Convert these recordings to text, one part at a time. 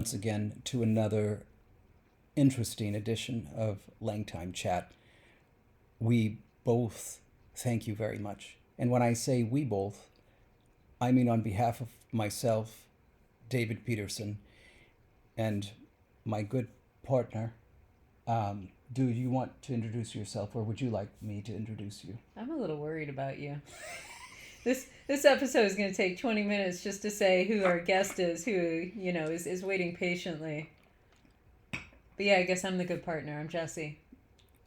once again to another interesting edition of LangTime Chat. We both thank you very much. And when I say we both, I mean on behalf of myself, David Peterson, and my good partner. Do you want to introduce yourself, or would you like me to introduce you? I'm a little worried about you. This episode is going to take 20 minutes just to say who our guest is, who is waiting patiently. But yeah, I guess I'm the good partner. I'm Jesse.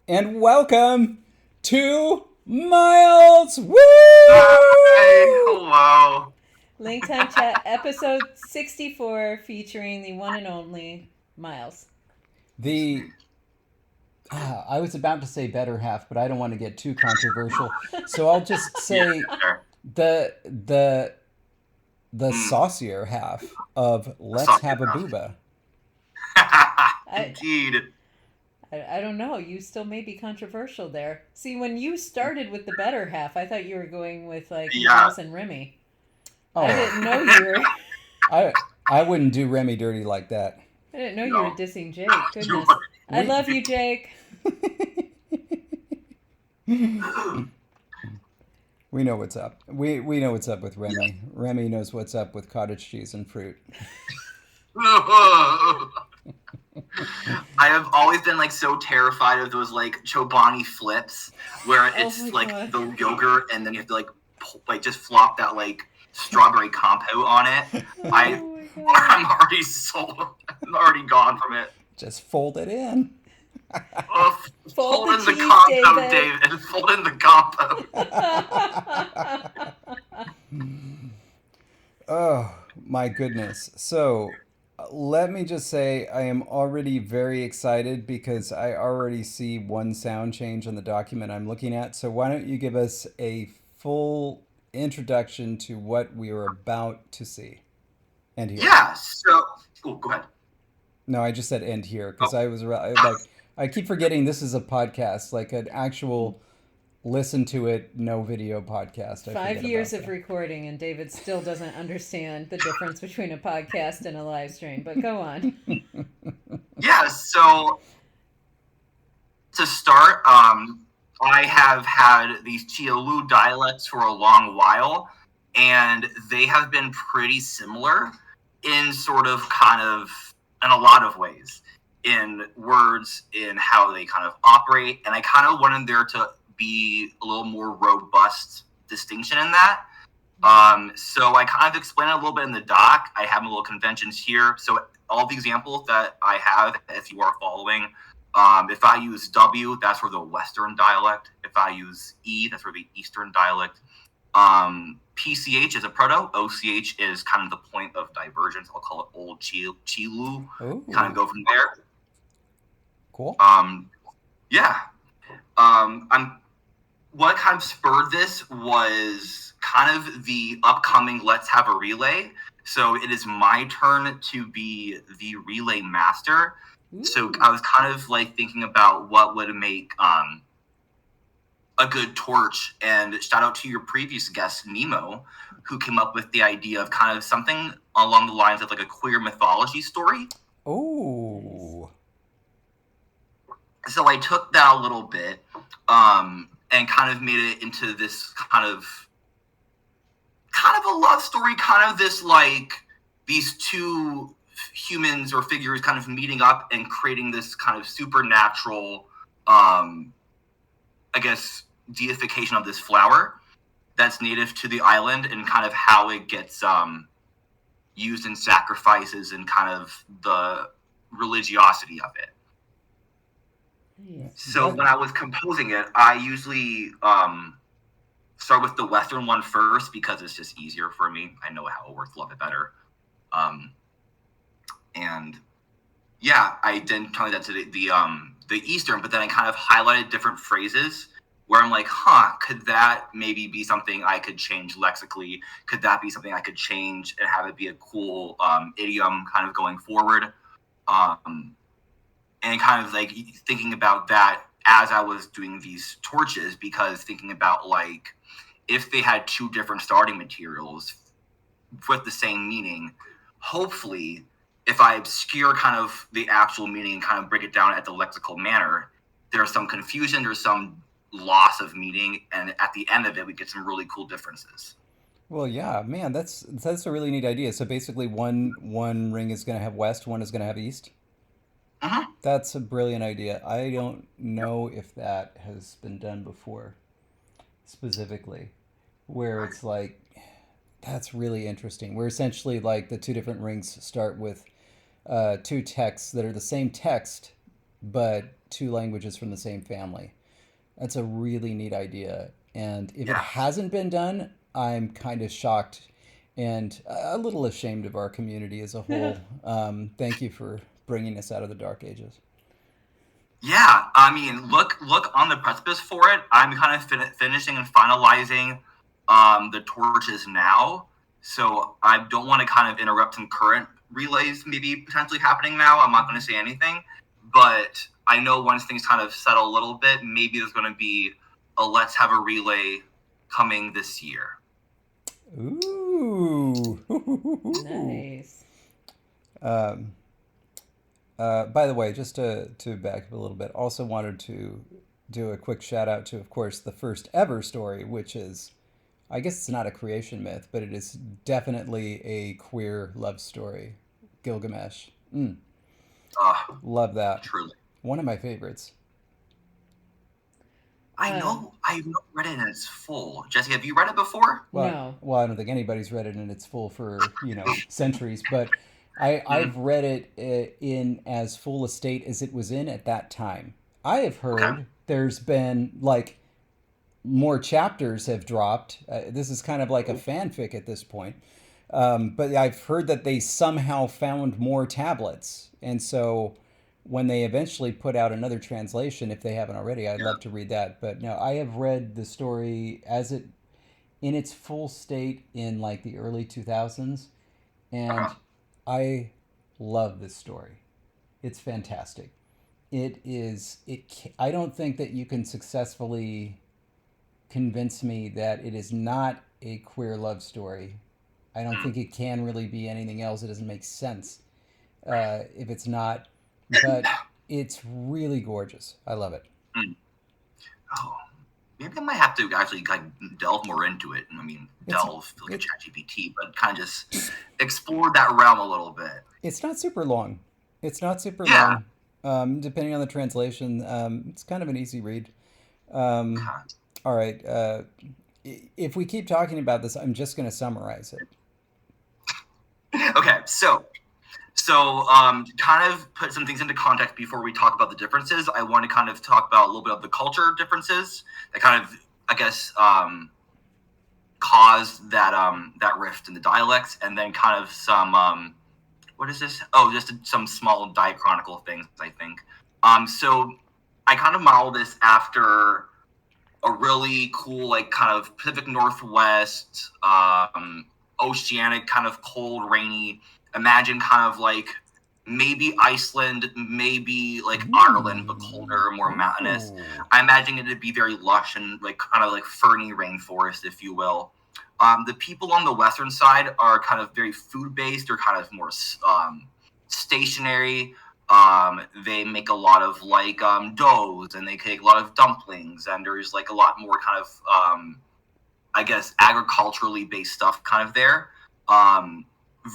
And welcome to Miles! Woo! Hi, hello. LangTime Chat episode 64 featuring the one and only Miles. I was about to say better half, but I don't want to get too controversial. So I'll just say Sure. the the the Mm, saucier half of Let's sorry Have a enough. Booba. I, Indeed. I don't know. You still may be controversial there. See, when you started with the better half, I thought you were going with like Yeah. Miles and Remy. I Oh, didn't know you were. I wouldn't do Remy dirty like that. I didn't know you were No. dissing Jake. You Goodness. I We love you, Jake. we know what's up. We know what's up with Remy. Remy knows what's up with cottage cheese and fruit. I have always been like so terrified of those like Chobani flips where Oh it's my like god. the yogurt and then you have to like just flop that like strawberry compote on it. I Oh my god. I'm already sold. I'm already gone from it. Just fold it in. Oh, Fold fold the in the cheese, compote, David. David. Fold in the compote. Oh my goodness. So let me just say I am already very excited because I already see one sound change on the document I'm looking at. So why don't you give us a full introduction to what we are about to see and hear? Yeah. So, oh, go ahead. No, I just said end here Oh. because I keep forgetting this is a podcast, like an actual listen to it, no video podcast. I Five forget years about of that. recording, and David still doesn't understand the difference between a podcast and a live stream. But go on. Yeah. So to start, I have had these Chielúú dialects for a long while, and they have been pretty similar in sort of kind of in a lot of ways in words, in how they kind of operate, and I kind of wanted there to be a little more robust distinction in that. So I kind of explain it a little bit in the doc. I have my little conventions here. So all the examples that I have, if you are following, if I use W, that's for the Western dialect. If I use E, that's for the Eastern dialect. PCH is a proto. OCH is kind of the point of divergence. I'll call it Old Chielúú. Kind of Ooh, go from there. cool. Yeah. I'm what kind of spurred this was kind of the upcoming Let's Have a Relay. So it is my turn to be the relay master. So Ooh. I was kind of like thinking about what would make a good torch. And shout out to your previous guest, Nemo, who came up with the idea of kind of something along the lines of like a queer mythology story. Nice. Ooh. So I took that a little bit and kind of made it into this kind of a love story, kind of this like these two humans or figures kind of meeting up and creating this kind of supernatural, I guess, deification of this flower that's native to the island and kind of how it gets used in sacrifices and kind of the religiosity of it. Nice. So when I was composing it, I usually start with the Western one first because it's just easier for me. I know how it works a little bit better. And yeah, I then tell that to the Eastern, but then I kind of highlighted different phrases where I'm like, could that maybe be something I could change lexically? Could that be something I could change and have it be a cool idiom kind of going forward? And kind of like thinking about that as I was doing these torches, because thinking about like if they had two different starting materials with the same meaning, hopefully if I obscure kind of the actual meaning and kind of break it down at the lexical manner, there's some confusion, there's some loss of meaning, and at the end of it, we get some really cool differences. Well, yeah, man, that's a really neat idea. So basically, one ring is going to have west, one is going to have east. Mm-hmm. That's a brilliant idea. I don't know if that has been done before, specifically, where it's like that's really interesting. Where essentially, like the two different rings start with two texts that are the same text, but two languages from the same family. That's a really neat idea. And if it Yeah. hasn't been done, I'm kind of shocked and a little ashamed of our community as a whole. Thank you for bringing us out of the dark ages. Yeah, I mean, look on the precipice for it. I'm kind of finishing and finalizing the torches now, so I don't want to kind of interrupt some current relays maybe potentially happening now. I'm not going to say anything, but I know once things kind of settle a little bit, maybe there's going to be a let's have a relay coming this year. Ooh. Nice. By the way, just to back up a little bit, also wanted to do a quick shout out to, of course, the first ever story, which is, I guess it's not a creation myth, but it is definitely a queer love story, Gilgamesh. Love that. Truly. One of my favorites. I know I've not read it in its full. Jesse, have you read it before? Well, No. well, I don't think anybody's read it in its full for, centuries, but I've read it in as full a state as it was in at that time. I have heard there's been like more chapters have dropped. This is kind of like a fanfic at this point. But I've heard that they somehow found more tablets. And so when they eventually put out another translation, if they haven't already, I'd love to read that. But no, I have read the story as it in its full state in like the early 2000s. And I love this story. It's fantastic. It is, I don't think that you can successfully convince me that it is not a queer love story. I don't think it can really be anything else. It doesn't make sense if it's not. But it's really gorgeous. I love it. Oh, maybe I might have to actually like delve more into it. I mean, delve like a ChatGPT, but kind of just explore that realm a little bit. It's not super long. It's not super Yeah. long. Depending on the translation, it's kind of an easy read. All right. If we keep talking about this, I'm just going to summarize it. Okay, so kind of put some things into context before we talk about the differences. I want to kind of talk about a little bit of the culture differences that kind of, I guess, caused that rift in the dialects, and then kind of some what is this? Oh, just some small diachronical things, I think. So I kind of modeled this after a really cool, like, kind of Pacific Northwest, oceanic, kind of cold, rainy. Imagine kind of like maybe Iceland, maybe like Ireland, but colder, more mountainous. I imagine it to be very lush and like kind of like ferny rainforest, if you will. The people on the western side are kind of very food based. They're kind of more stationary. They make a lot of like doughs, and they make a lot of dumplings, and there's like a lot more kind of I guess agriculturally based stuff kind of there.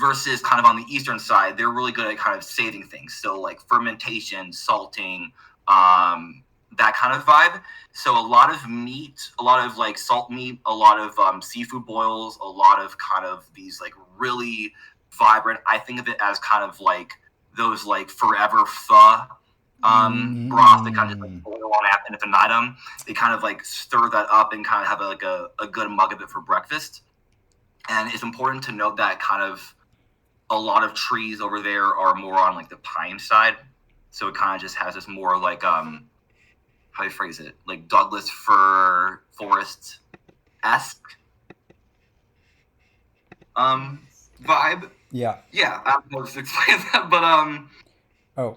Versus kind of on the eastern side, they're really good at kind of saving things. So like fermentation, salting, that kind of vibe. So a lot of meat, a lot of like salt meat, a lot of seafood boils, a lot of kind of these like really vibrant. I think of it as kind of like those like forever pho broth that kind of just like boil on ad infinitum. They kind of like stir that up and kind of have like a good mug of it for breakfast. And it's important to note that kind of a lot of trees over there are more on like the pine side. So it kind of just has this more like, how do you phrase it? Like Douglas fir forest-esque vibe. Yeah. Yeah, I don't know if to explain that, but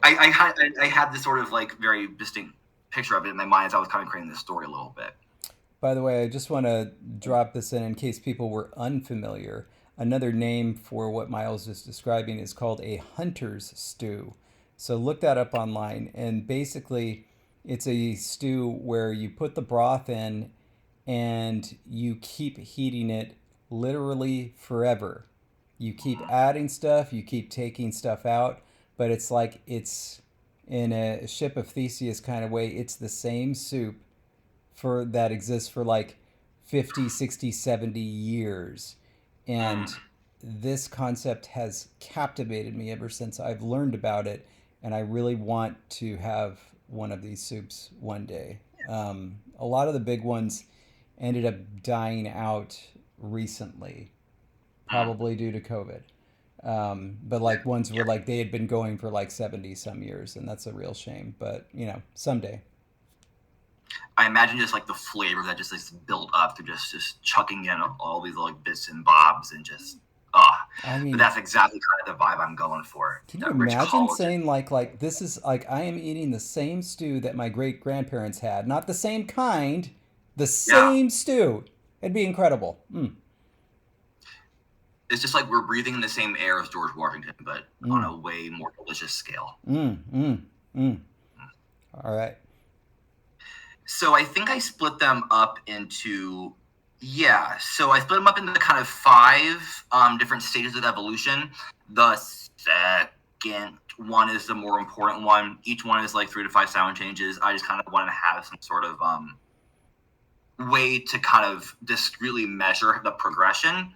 I had this sort of like very distinct picture of it in my mind as I was kind of creating this story a little bit. By the way, I just want to drop this in case people were unfamiliar. another name for what Miles is describing is called a hunter's stew. So look that up online. And basically, it's a stew where you put the broth in and you keep heating it literally forever. You keep adding stuff, you keep taking stuff out, but it's like it's in a ship of Theseus kind of way. It's the same soup for that exists for like 50, 60, 70 years. And this concept has captivated me ever since I've learned about it. And I really want to have one of these soups one day. A lot of the big ones ended up dying out recently, probably due to COVID. But like ones were like they had been going for like 70 some years, and that's a real shame. But someday. I imagine just like the flavor that just like built up through just chucking in all these like bits and bobs and just I mean, but that's exactly kind of the vibe I'm going for. can you That rich imagine collagen. saying like this is like I am eating the same stew that my great grandparents had, not the same kind, the Yeah, same stew. It'd be incredible. it's just like we're breathing in the same air as George Washington, but on Mm, a way more delicious scale. mm, mm, mm. All right. So I think I split them up into So I split them up into kind of five different stages of evolution. The second one is the more important one. Each one is like 3 to 5 sound changes. I just kind of wanted to have some sort of way to kind of discreetly measure the progression.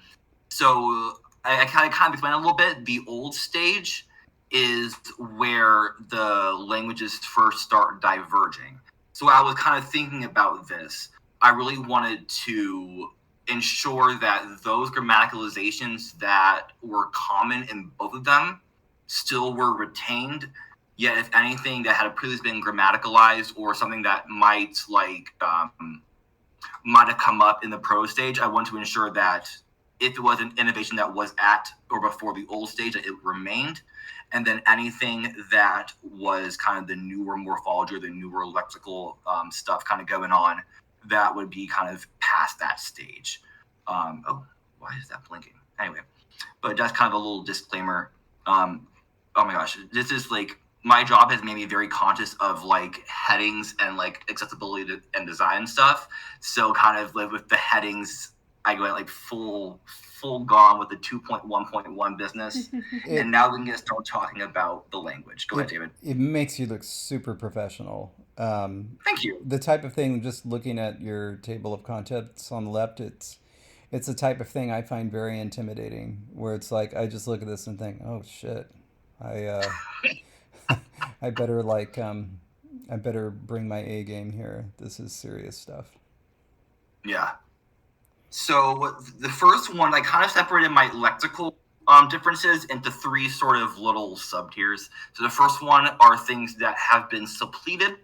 So I kind of explain a little bit. The old stage is where the languages first start diverging. So I was kind of thinking about this. I really wanted to ensure that those grammaticalizations that were common in both of them still were retained. Yet, if anything that had previously been grammaticalized or something that might have come up in the pro stage, I want to ensure that if it was an innovation that was at or before the old stage, that it remained. And then anything that was kind of the newer morphology or the newer lexical stuff kind of going on, that would be kind of past that stage. Why is that blinking? Anyway, but that's kind of a little disclaimer. Oh my gosh, this is like my job has made me very conscious of like headings and like accessibility and design stuff. So kind of like with the headings, I go like full gone with the 2.1.1 business. And now we can get started talking about the language. Go ahead, David. It makes you look super professional. Thank you. The type of thing, just looking at your table of contents on the left, it's the type of thing I find very intimidating. Where it's like I just look at this and think, oh shit, I I better I better bring my A game here. This is serious stuff. Yeah. So the first one, I kind of separated my lexical differences into 3 sort of little sub tiers. So the first one are things that have been suppleted,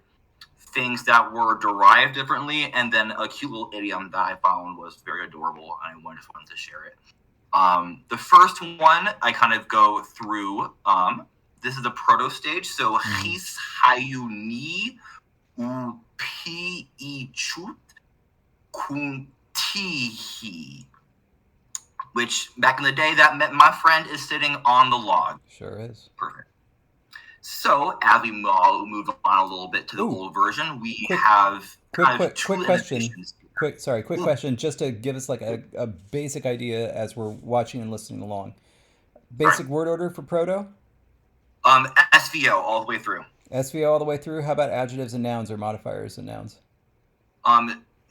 things that were derived differently, and then a cute little idiom that I found was very adorable, and I just wanted to share it. The first one, I kind of go through. This is the proto stage. So his hayu ni u pi I chut kuntihi, which back in the day that meant my friend is sitting on the log. Sure is. Perfect. So as we move on a little bit to the old version, we have quick question. Quick question, just to give us like a basic idea as we're watching and listening along. Basic word order for proto? SVO all the way through. SVO all the way through. How about adjectives and nouns or modifiers and nouns?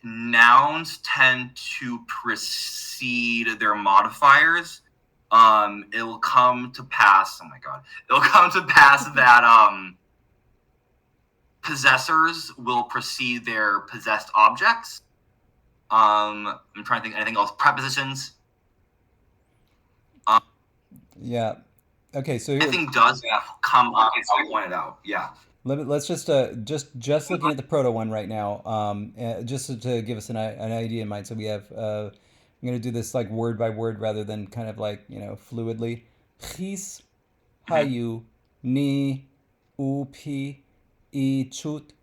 Nouns tend to precede their modifiers. It'll come to pass. Oh my god! It'll come to pass that possessors will precede their possessed objects. I'm trying to think anything else. Prepositions. Yeah. Okay. So here, anything does come up. It's all pointed out. Yeah. let's just looking at the proto one right now. Just to give us an idea in mind. So we have. I'm going to do this like word by word rather than kind of like fluidly. His hayu ni upi I chut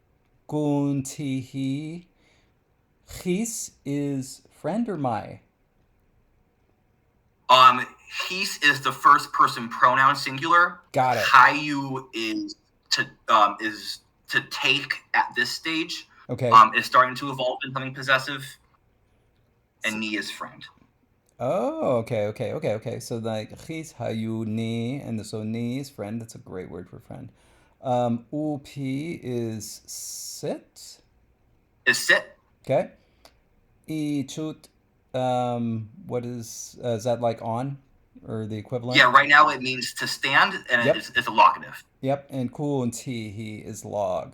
kuntihi. His is friend or my? He's is the first person pronoun singular. Got it. Hayu is to take at this stage. Okay. Is starting to evolve into something possessive. And ni is friend. Oh, okay. So like he's hayu ni, and so ni is friend. That's a great word for friend. Up is sit. Is sit. Okay. I chut. What is that like on, or the equivalent? Yeah, right now it means to stand, and Yep. it's a locative. Yep. And ku and ti he is log.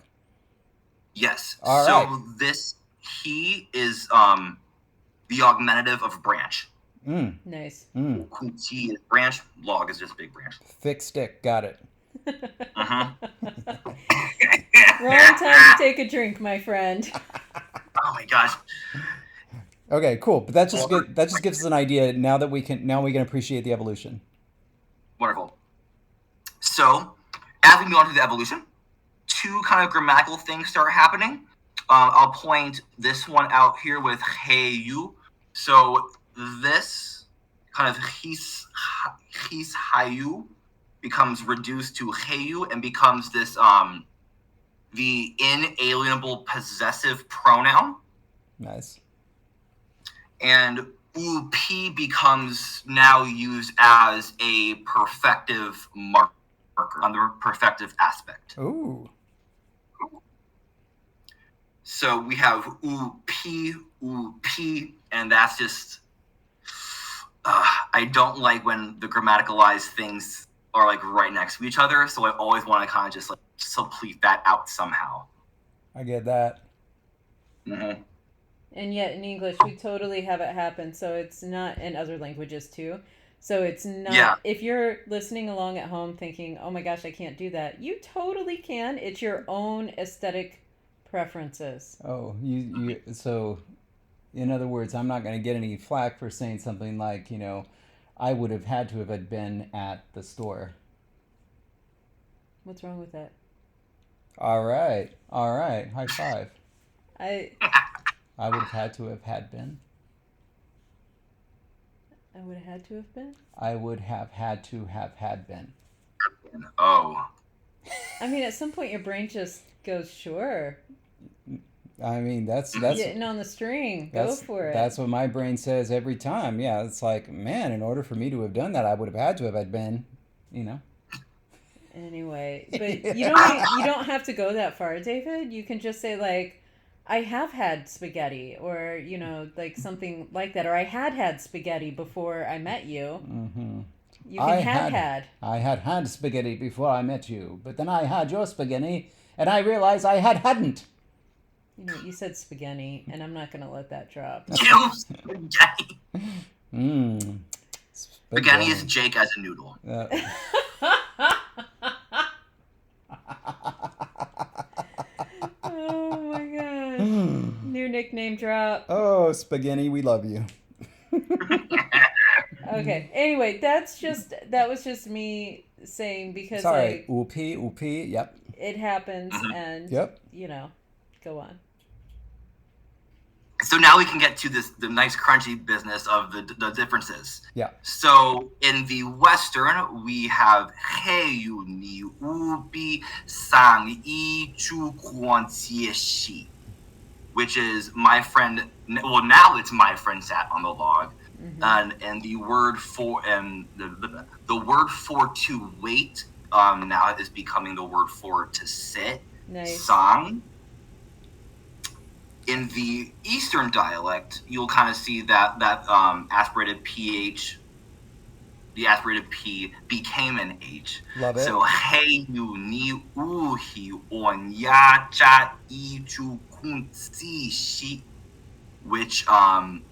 Yes. All so right. this he is the augmentative of branch. Nice. Ti is branch. Log is just big branch. Thick stick. Got it. Wrong time to take a drink, my friend. Oh my gosh. Okay, cool. But that just gives us an idea now that we can appreciate the evolution. Wonderful. So, as we move on to the evolution, two kind of grammatical things start happening. I'll point this one out here with heyu. So this kind of his hayu becomes reduced to heyu and becomes this the inalienable possessive pronoun. Nice. And up becomes now used as a perfective marker on the perfective aspect. Ooh. So we have up, and that's just I don't like when the grammaticalized things are like right next to each other. So I always want to kind of just like supplement that out somehow. I get that. Mm-hmm. And yet in English, we totally have it happen. So it's not in other languages too. So it's not, Yeah. If you're listening along at home thinking, oh my gosh, I can't do that. You totally can. It's your own aesthetic preferences. Oh, you so in other words, I'm not going to get any flack for saying something like, I would have had to have had been at the store. What's wrong with that? All right. High five. I would have had to have had been. I would have had to have been? I would have had to have had been. Oh. I mean, at some point your brain just goes, sure. I mean, that's getting on the string. Go for it. That's what my brain says every time. Yeah, it's like, man, in order for me to have done that, I would have had to have had been, Anyway, but you don't have to go that far, David. You can just say like, I have had spaghetti, or like something like that, or I had spaghetti before I met you. Mm-hmm. You can had. I had spaghetti before I met you, but then I had your spaghetti, and I realized I hadn't. You said spaghetti, and I'm not going to let that drop. Spaghetti. Spaghetti is Jake as a noodle. Oh my gosh. New nickname drop. Oh, Spaghetti, we love you. Okay. Anyway, that was just me saying because sorry, upi, yep. It happens and yep. Go on. So now we can get to the nice crunchy business of the differences. Yeah. So in the Western, we have heyu ni ubi sang yi chu quan shi, which is my friend. Well, now it's my friend sat on the log, and the word for the word for to wait now is becoming the word for to sit. Nice. Sang. In the Eastern dialect, you'll kind of see that aspirated PH, the aspirated P became an H. Love it. So hey you ni uhi on ya cha I chu kun si shi, which on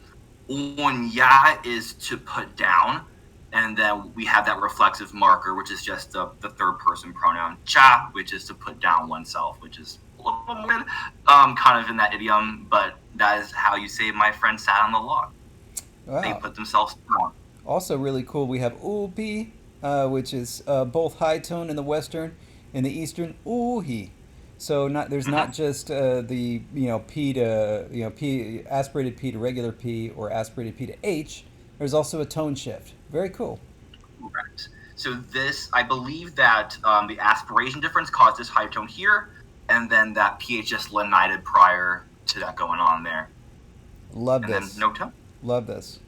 ya is to put down, and then we have that reflexive marker, which is just the third person pronoun cha, which is to put down oneself, which is kind of in that idiom, but that is how you say my friend sat on the log. Wow. They put themselves down. Also really cool, we have upi, which is both high tone in the Western, in the Eastern uhi. So there's not just the P to P, aspirated P to regular P, or aspirated P to H. There's also a tone shift. Very cool. Correct. So this, I believe that the aspiration difference caused this higher tone here, and then that pH just lenited prior to that going on there. Love And this. then no tone. Love this.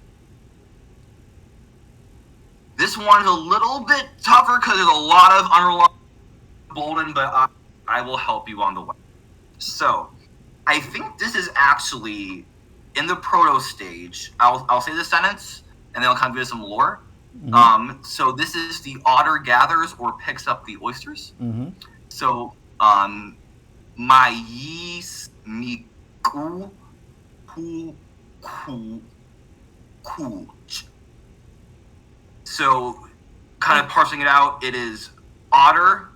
This one's a little bit tougher because there's a lot of underlying bolden, but I will help you on the way. So, I think this is actually in the proto stage. I'll say the sentence, and then I'll kind of give you some lore. Mm-hmm. So this is the otter gathers or picks up the oysters. Mm-hmm. So, mais miku hu ku kuch. So, kind of parsing it out, it is otter,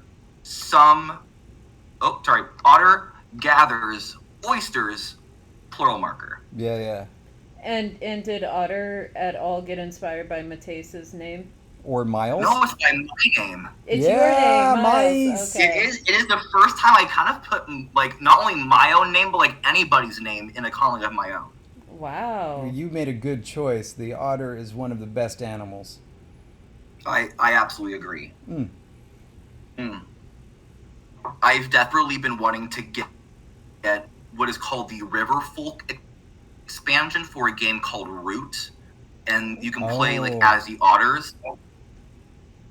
otter gathers oysters, plural marker. Yeah. And did Otter at all get inspired by Mateus's name? Or Miles? No, it's by my name. It's your name, Miles. Mice. Okay. It is the first time I kind of put like not only my own name but like anybody's name in a calling of my own. Wow. You made a good choice. The otter is one of the best animals. I absolutely agree. Mm. I've definitely been wanting to get what is called the River Folk expansion for a game called Root, and you can play like as the otters,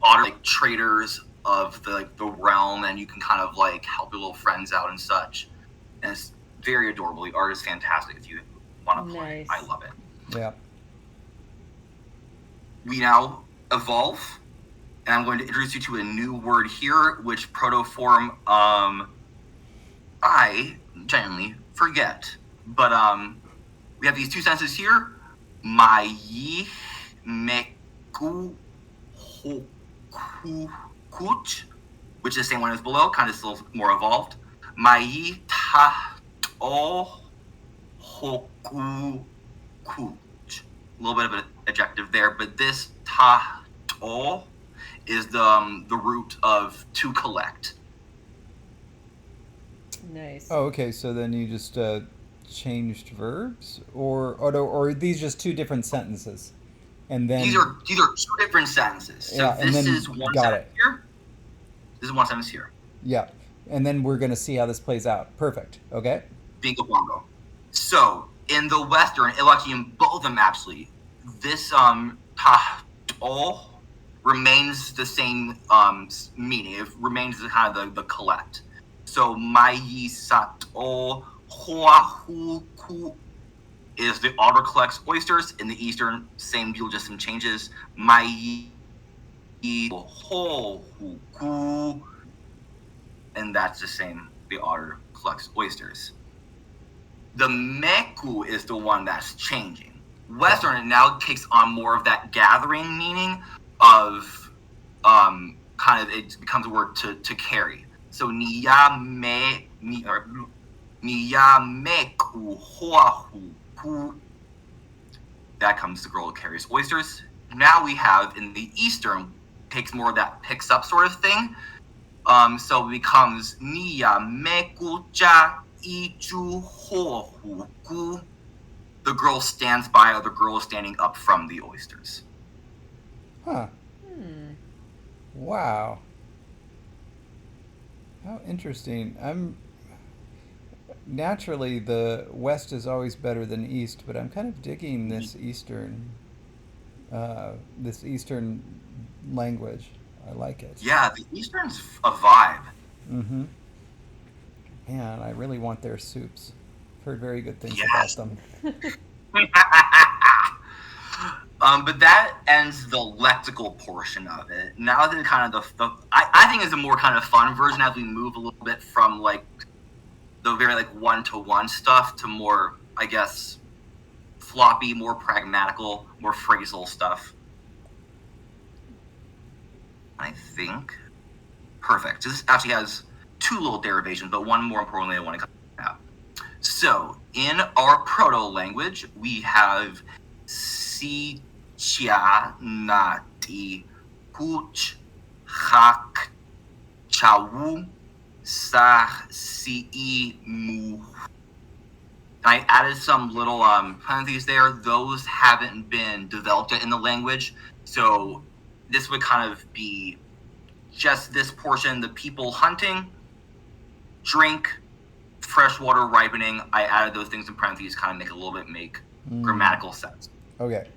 like traders of the realm, and you can kind of like help your little friends out and such. And it's very adorable. The art is fantastic if you want to play. Nice. I love it. Yeah. We now evolve, and I'm going to introduce you to a new word here, which protoform I genuinely forget. But we have these two sentences here. Mai meku hoku kuch, which is the same one as below, kind of still more evolved. Mai ta o hoku kuch. A little bit of an adjective there, but this ta o is the root of to collect. Nice. Oh, okay. So then you just changed verbs, or are these just two different sentences? And then These are two different sentences. So Yeah, and this then- is one got sentence it. here. This is one sentence here. Yeah, and then we're gonna see how this plays out. Perfect. Okay. Bingo bongo. So in the Western, well, actually in both of them actually, this ta o remains the same meaning. It remains the kind of the collect. So mai sato huahu ku is the otter collects oysters. In the Eastern, same deal, just some changes. Mai ho hu ku, and that's the same. The otter collects oysters. The meku is the one that's changing. Western, it now takes on more of that gathering meaning of kind of, it becomes a word to carry. So niya meku huahu ku, that comes the girl who carries oysters. Now we have in the Eastern, takes more of that picks up sort of thing. So it becomes niya meku ja ichu hohu ku. The girl stands by, or the girl is standing up from the oysters. Huh. Wow. How interesting. Naturally, the West is always better than East, but I'm kind of digging this Eastern language. I like it. Yeah, the Eastern's a vibe. Mm-hmm. Man, I really want their soups. I've heard very good things Yes. about them. But that ends the lexical portion of it. Now the kind of I think is a more kind of fun version as we move a little bit from like the very like one-to-one stuff to more, I guess, floppy, more pragmatical, more phrasal stuff. I think. Perfect. This actually has two little derivations, but one more importantly I want to come out. So, in our proto-language, we have si chia nati kuch hak chawu sah si mu. I added some little parentheses there. Those haven't been developed yet in the language. So this would kind of be just this portion, the people hunting, drink, freshwater ripening. I added those things in parentheses, kind of make a little bit grammatical sense. Okay.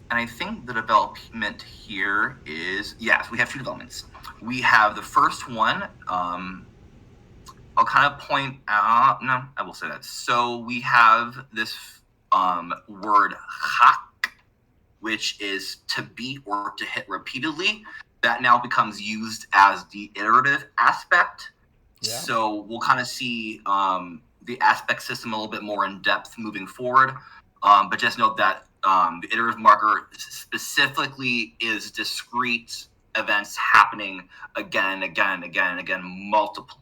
And I think the development here is, yes, we have 2 developments. We have the first one, I'll kind of point out, no, I will say that. So we have this word hak, which is to beat or to hit repeatedly. That now becomes used as the iterative aspect. Yeah. So we'll kind of see the aspect system a little bit more in depth moving forward. But just note that the iterative marker specifically is discrete events happening again and again and again and again multiply.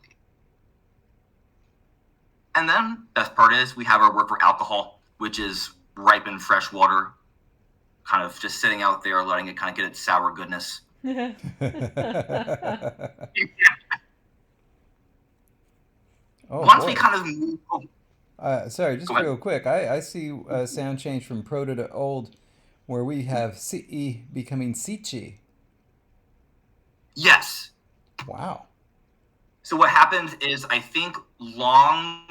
And then best part is we have our word for alcohol, which is ripened fresh water, kind of just sitting out there, letting it kind of get its sour goodness. Once we kind of move. Sorry, just real quick. I see a sound change from proto to old, where we have ci becoming sichi. Yes. Wow. So what happens is, I think long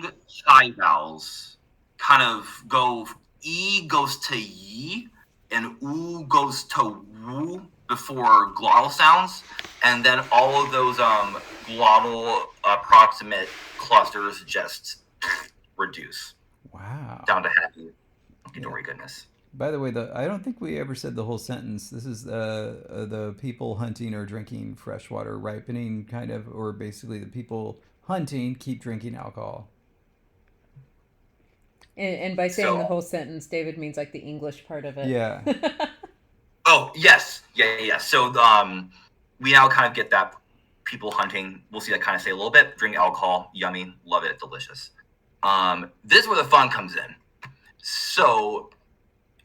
chi vowels kind of go, e goes to yi, and u goes to wu before glottal sounds, and then all of those glottal approximate clusters just reduce. Wow. Down to happy. Dory goodness. By the way, I don't think we ever said the whole sentence. This is the people hunting or drinking freshwater ripening, kind of, or basically the people hunting keep drinking alcohol. And by saying the whole sentence, David means like the English part of it. Yeah. Oh, yes. Yeah. So we now kind of get that people hunting. We'll see that kind of say a little bit. Drink alcohol. Yummy. Love it. Delicious. This is where the fun comes in. So,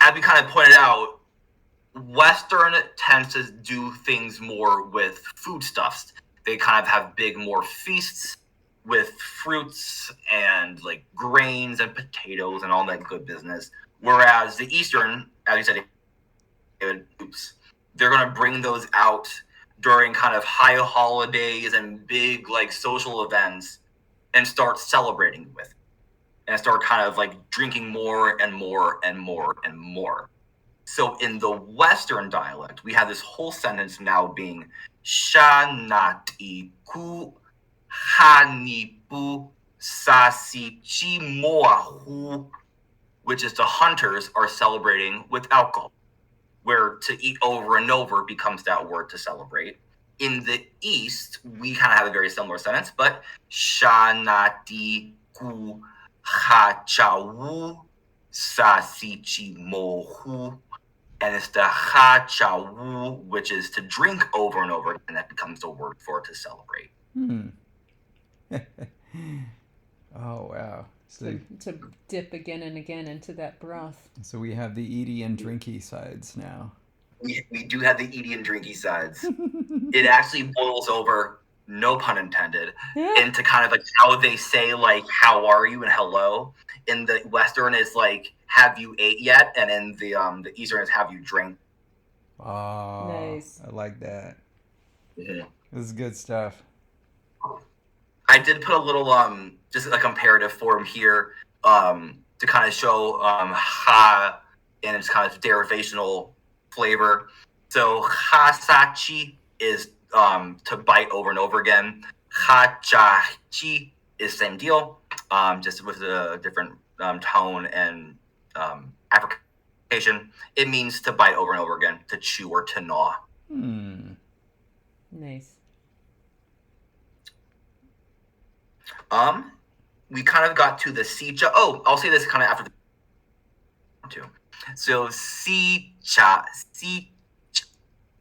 as we kind of pointed out, Western tends to do things more with foodstuffs. They kind of have big, more feasts with fruits and like grains and potatoes and all that good business. Whereas the Eastern, as you said, they're going to bring those out during kind of high holidays and big like social events and start celebrating with it. And start kind of like drinking more and more and more and more. So in the Western dialect, we have this whole sentence now being Shanati ku hanipu sasichi moahu, which is the hunters are celebrating with alcohol, where to eat over and over becomes that word to celebrate. In the East, we kind of have a very similar sentence, but Shanati ku Chielúú Sasichi mohu, and it's the Chielúú, which is to drink over and over, and that becomes the word for to celebrate. Oh wow! So to dip again and again into that broth. So we have the eaty and drinky sides now. We do have the eaty and drinky sides. It actually boils over, no pun intended, into kind of like how they say like how are you and hello. In the Western is like have you ate yet, and in the Eastern is have you drink. Oh, nice. I like that. Mm-hmm. This is good stuff. I did put a little just a comparative form here to kind of show ha and its kind of derivational flavor. So hasachi is to bite over and over again. Hachachi is same deal, just with a different tone and application. It means to bite over and over again, to chew or to gnaw. Nice. We kind of got to the sicha. Oh, I'll say this kind of after the too. So sicha,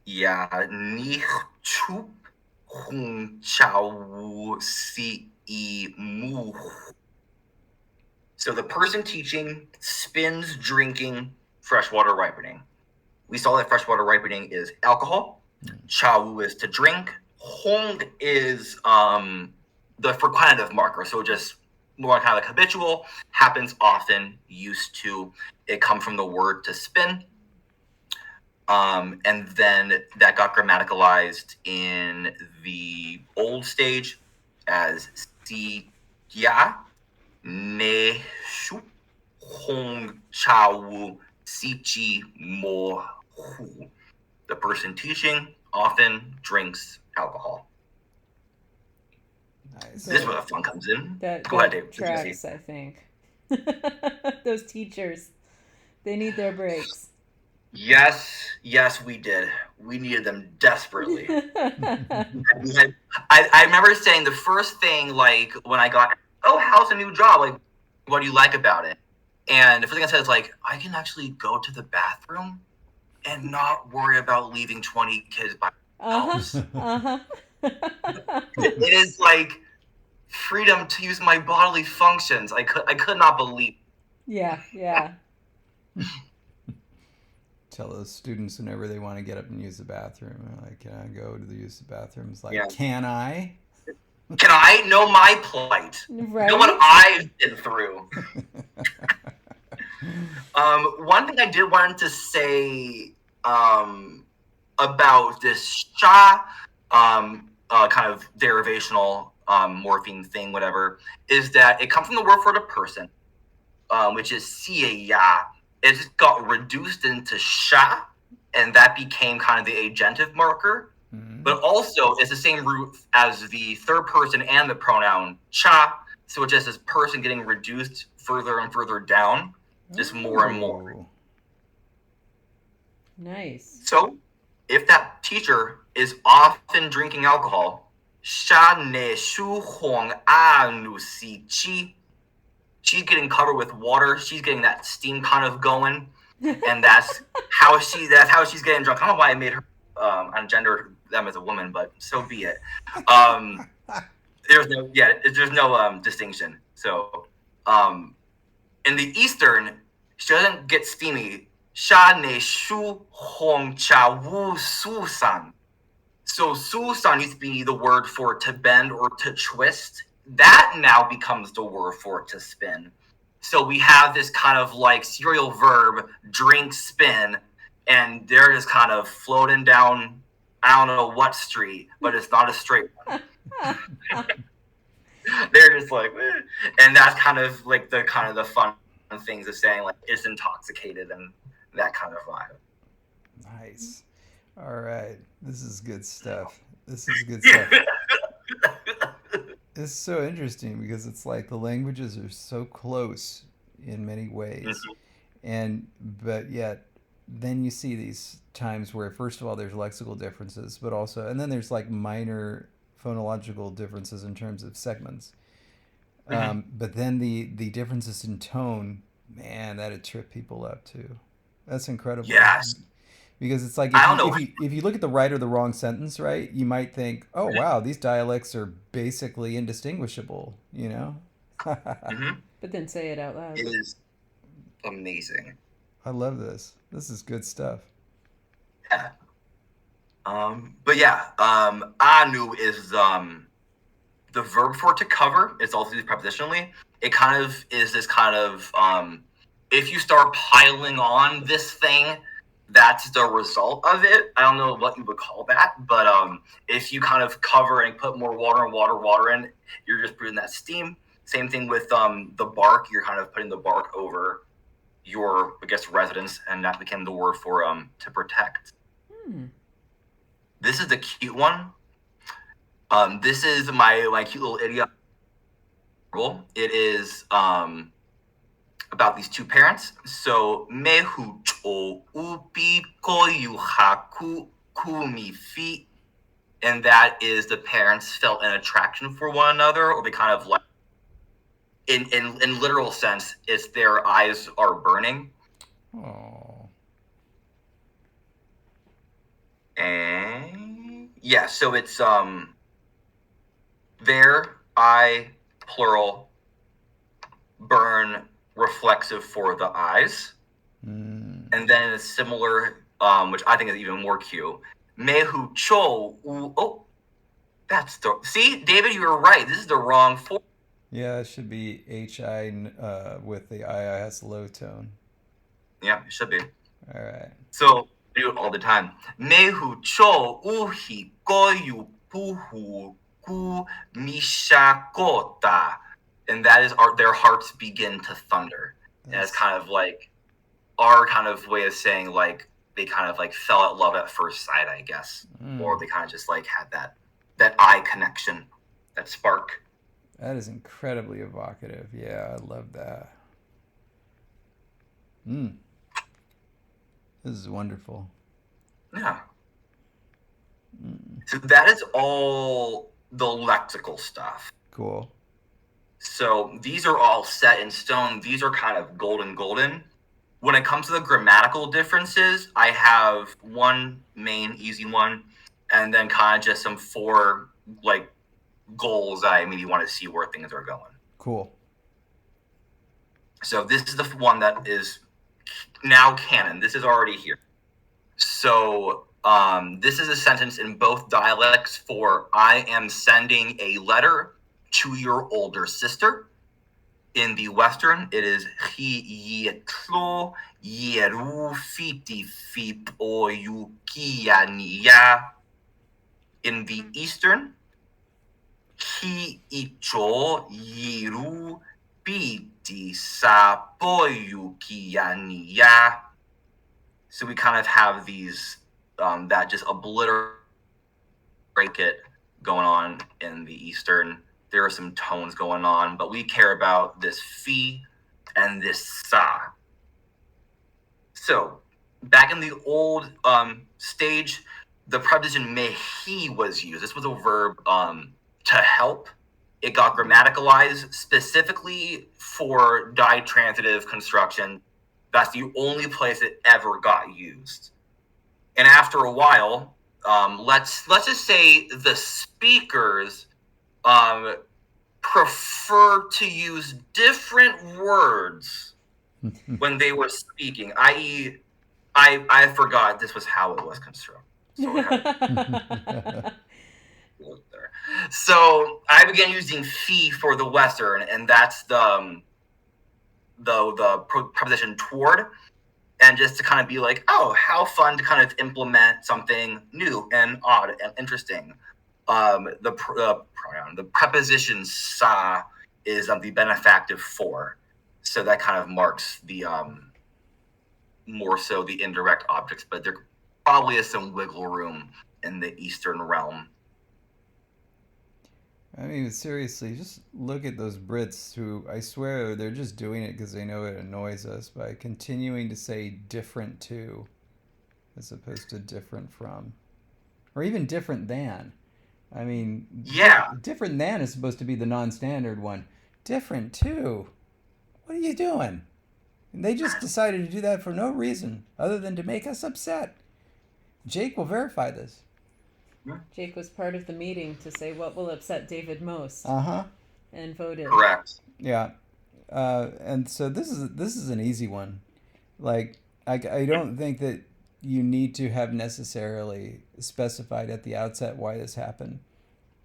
ya ni chup hung chau si mu. So the person teaching spins drinking freshwater ripening. We saw that freshwater ripening is alcohol. Chau is to drink. Hong is the frequentative marker, so just more kind of like habitual, happens often, used to. It comes from the word to spin. And then that got grammaticalized in the old stage as si ya ne shu hong chawu si chi mo hu. The person teaching often drinks alcohol. Nice. This is where the fun comes in. That Go ahead, Dave. tracks, I think. Those teachers, they need their breaks. Yes, we did. We needed them desperately. I remember saying the first thing, like, when I got, oh, how's the new job? Like, what do you like about it? And the first thing I said is, like, I can actually go to the bathroom and not worry about leaving 20 kids by themselves. It is, like, freedom to use my bodily functions. I could not believe. Yeah. Tell those students whenever they want to get up and use the bathroom, like, can I go to the use the bathroom? It's like, can I? Can I know my plight? Right. Know what I've been through. One thing I did want to say about this sha kind of derivational morpheme thing, whatever, is that it comes from the word for the person, which is siya. It just got reduced into sha, and that became kind of the agentive marker. Mm-hmm. But also, it's the same root as the third person and the pronoun cha. So it's just this person getting reduced further and further down, just more and more. Nice. So, if that teacher is often drinking alcohol, sha ne shu hong a nu si chi. She's getting covered with water. She's getting that steam kind of going, and that's how she's getting drunk. I don't know why I made her ungender them as a woman, but so be it. There's no distinction. So, in the Eastern, she doesn't get steamy. Sha ne shu hong cha wu su san. So su san used to be the word for to bend or to twist. That now becomes the word for to spin. So we have this kind of like serial verb, drink, spin, and they're just kind of floating down, I don't know what street, but it's not a straight one. They're just like, eh. And that's kind of like the fun things of saying like it's intoxicated and that kind of vibe. Nice. All right. This is good stuff. It's so interesting because it's like the languages are so close in many ways, but yet then you see these times where first of all there's lexical differences, but also and then there's like minor phonological differences in terms of segments. But then the differences in tone, man, that'd trip people up too. That's incredible. Yes. Because it's like if you look at the right or the wrong sentence, right, you might think, oh, wow, these dialects are basically indistinguishable, you know? But then say it out loud. It is amazing. I love this. This is good stuff. Yeah. But yeah, anu is the verb for to cover. It's also used prepositionally. It kind of is this kind of, if you start piling on this thing, that's the result of it. I don't know what you would call that, but if you kind of cover and put more water in, you're just putting that steam. Same thing with the bark. You're kind of putting the bark over your, I guess, residence, and that became the word for to protect. This is the cute one. This is my cute little idiom. It is about these two parents. So mehu cho upi koyu haku kumi fi, and that is the parents felt an attraction for one another, or they kind of like in literal sense, it's their eyes are burning. Oh. And yeah, so it's their eye plural burn reflexive for the eyes. And then a similar, which I think is even more cute. Mehu cho. Oh, that's the. See, David, you were right. This is the wrong form. Yeah, it should be HI with the IIS low tone. Yeah, it should be. All right. So we do it all the time. Nehu cho uhi koyu puhu ku mishakota. And that is their hearts begin to thunder. And it's kind of like our kind of way of saying like they kind of like fell at love at first sight, I guess. Or they kind of just like had that eye connection, that spark. That is incredibly evocative. Yeah, I love that. This is wonderful. Yeah. So that is all the lexical stuff. Cool. So these are all set in stone. These are kind of golden. When it comes to the grammatical differences, I have one main easy one, and then kind of just some 4 like goals I maybe want to see where things are going. Cool. So this is the one that is now canon. This is already here. So this is a sentence in both dialects for I am sending a letter to your older sister. In the Western, it is Chielúú Dialects. In the Eastern, Chielúú Dialects. So we kind of have these that just obliterate it going on in the Eastern. There are some tones going on, but we care about this fi and this sa. So back in the old stage, the preposition mehi was used. This was a verb to help. It got grammaticalized specifically for ditransitive construction. That's the only place it ever got used. And after a while, let's just say the speakers prefer to use different words when they were speaking, i.e., I forgot this was how it was constructed. So I began using fi for the Western, and that's the preposition toward, and just to kind of be like, oh, how fun to kind of implement something new and odd and interesting. The pronoun, the preposition sa is the benefactive for, so that kind of marks the more so the indirect objects, but there probably is some wiggle room in the Eastern realm. I mean, seriously, just look at those Brits who, I swear, they're just doing it because they know it annoys us by continuing to say different to as opposed to different from. Or even different than. I mean, yeah, different than is supposed to be the non-standard one. Different too. What are you doing? And they just decided to do that for no reason other than to make us upset. Jake will verify this. Jake was part of the meeting to say what will upset David most. And voted. Correct. Yeah. And so this is an easy one. Like, I don't think that you need to have necessarily specified at the outset why this happened,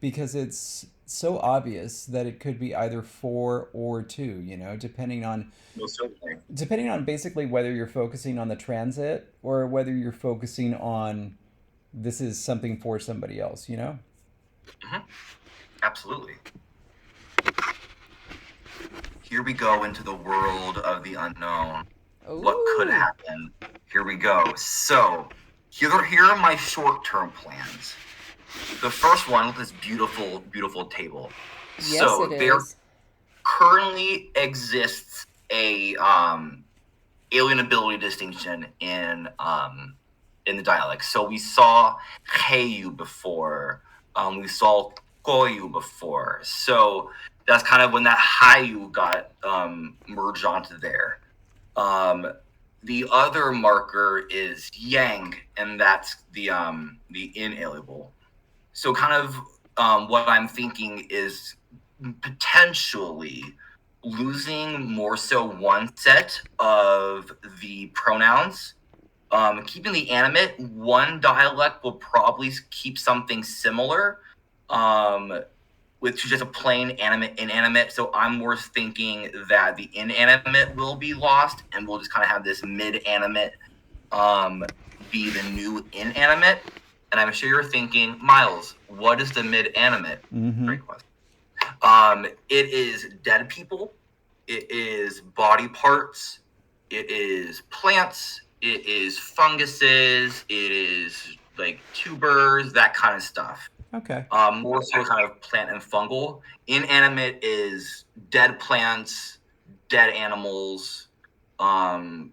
because it's so obvious that it could be either for or to, depending on basically whether you're focusing on the transit or whether you're focusing on this is something for somebody else, Mm-hmm. Absolutely. Here we go into the world of the unknown. Ooh. What could happen? Here we go. So, here are my short-term plans. The first one with this beautiful, beautiful table. Yes, so it there is. currently exists a alienability distinction in the dialect. So we saw heyu before. We saw koyu before. So that's kind of when that hayu got merged onto there. The other marker is yang, and that's the inalienable. So kind of what I'm thinking is potentially losing more so one set of the pronouns. Keeping the animate, one dialect will probably keep something similar. which is just a plain animate, inanimate. So I'm more thinking that the inanimate will be lost, and we'll just kind of have this mid-animate be the new inanimate. And I'm sure you're thinking, Miles, what is the mid-animate? Mm-hmm. Great question. It is dead people. It is body parts. It is plants. It is funguses. It is like tubers, that kind of stuff. Okay. More so kind of plant and fungal. Inanimate is dead plants, dead animals. How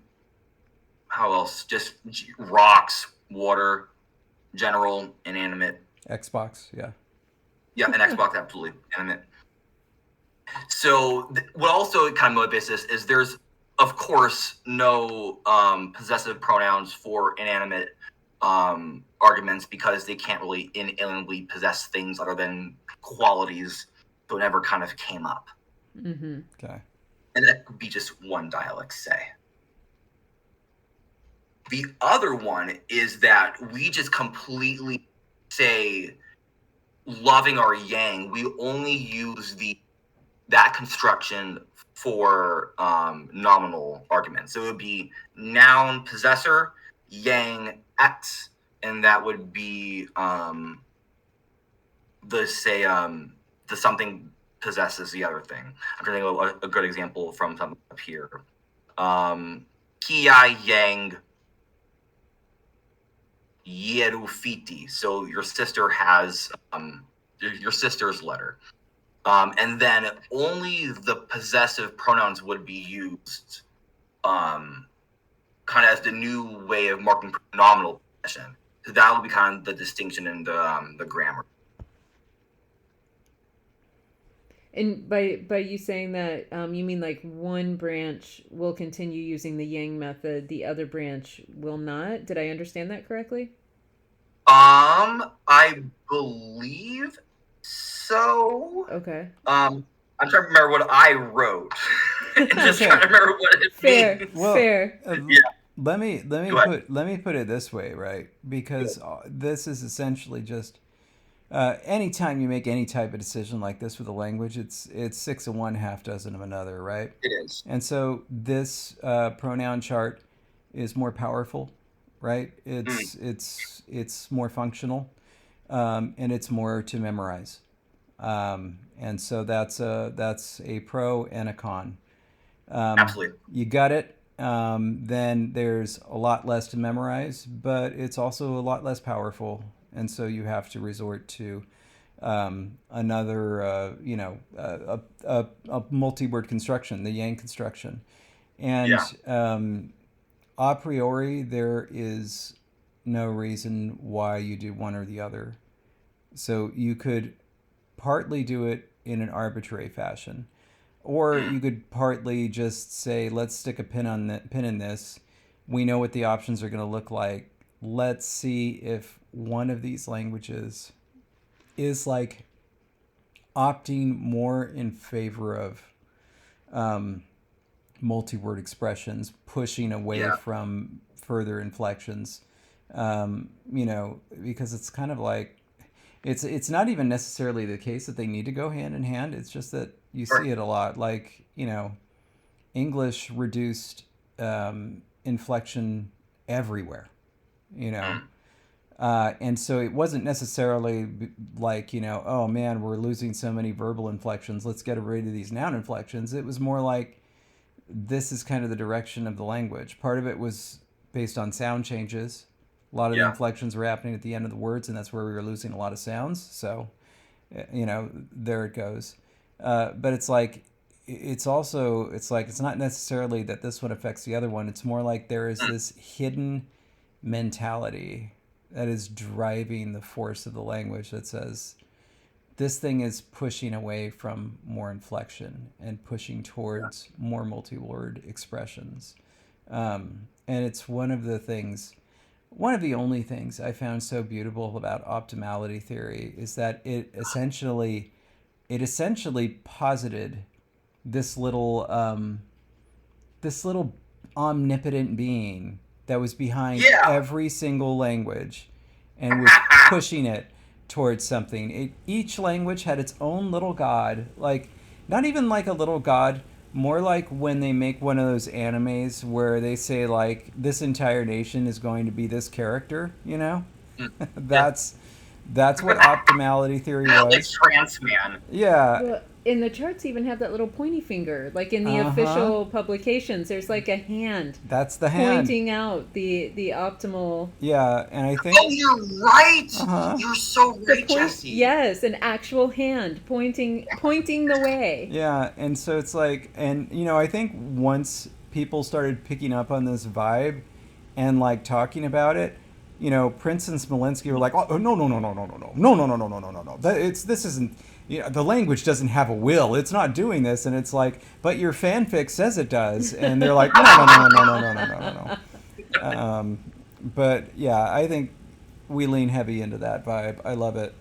else? Just rocks, water, general, inanimate. Xbox, yeah. Yeah, an Xbox, absolutely inanimate. So what also kind of motivates this is there's, of course, no possessive pronouns for inanimate arguments because they can't really inalienably possess things other than qualities, so it never kind of came up. Mm-hmm. Okay. And that could be just one dialect, say. The other one is that we just completely say loving our yang. We only use that construction for nominal arguments. So it would be noun possessor, yang X, and that would be the something possesses the other thing. I'm trying to think of a good example from something up here. Kia yang Yerufiti. So your sister has your sister's letter. And then only the possessive pronouns would be used kind of as the new way of marking nominal possession. So that would be kind of the distinction in the grammar. And by you saying that, you mean like one branch will continue using the yang method, the other branch will not? Did I understand that correctly? I believe so. Okay. I'm trying to remember what I wrote. Just trying to remember what it means. Well, Fair. Yeah. Let me put it this way, right? Because this is essentially just anytime you make any type of decision like this with a language, it's 6 of one, half dozen of another, right? It is. And so this pronoun chart is more powerful, right? It's more functional, and it's more to memorize. And so that's a pro and a con. Absolutely. You got it. Then there's a lot less to memorize, but it's also a lot less powerful, and so you have to resort to another, a multi-word construction, the yang construction, and a priori there is no reason why you do one or the other. So you could partly do it in an arbitrary fashion, or you could partly just say, let's stick a pin in this. We know what the options are going to look like. Let's see if one of these languages is like opting more in favor of multi-word expressions, pushing away from further inflections. Because it's kind of like it's not even necessarily the case that they need to go hand in hand. It's just that you see it a lot. Like, English reduced inflection everywhere, and so it wasn't necessarily like, oh man, we're losing so many verbal inflections, let's get rid of these noun inflections. It was more like, this is kind of the direction of the language. Part of it was based on sound changes. A lot of the inflections were happening at the end of the words, and that's where we were losing a lot of sounds. So, there it goes. But it's like, it's not necessarily that this one affects the other one. It's more like there is this hidden mentality that is driving the force of the language that says, this thing is pushing away from more inflection and pushing towards more multi-word expressions. And it's one of the only things I found so beautiful about optimality theory is that it essentially posited this little omnipotent being that was behind every single language and was pushing it towards something. Each language had its own little god, like not even like a little god, more like when they make one of those animes where they say like this entire nation is going to be this character, you know? that's what optimality theory Like was. Trance Man. Yeah. Well, and the charts even have that little pointy finger. Like in the official publications, there's like a hand That's the hand. pointing out the optimal. Yeah, and I think Oh, you're right. You're so right, Jesse. Yes, an actual hand pointing the way. yeah, and so it's like, and you know, I think once people started picking up on this vibe and like talking about it, you know, Prince and Smolenski were like, oh no no no no no no no no no no no no no no no, this isn't, you know, the language doesn't have a will, it's not doing this, and it's like, but your fanfic says it does, and they're like, no no no no no no no no no no. But yeah, I think we lean heavy into that vibe. I love it.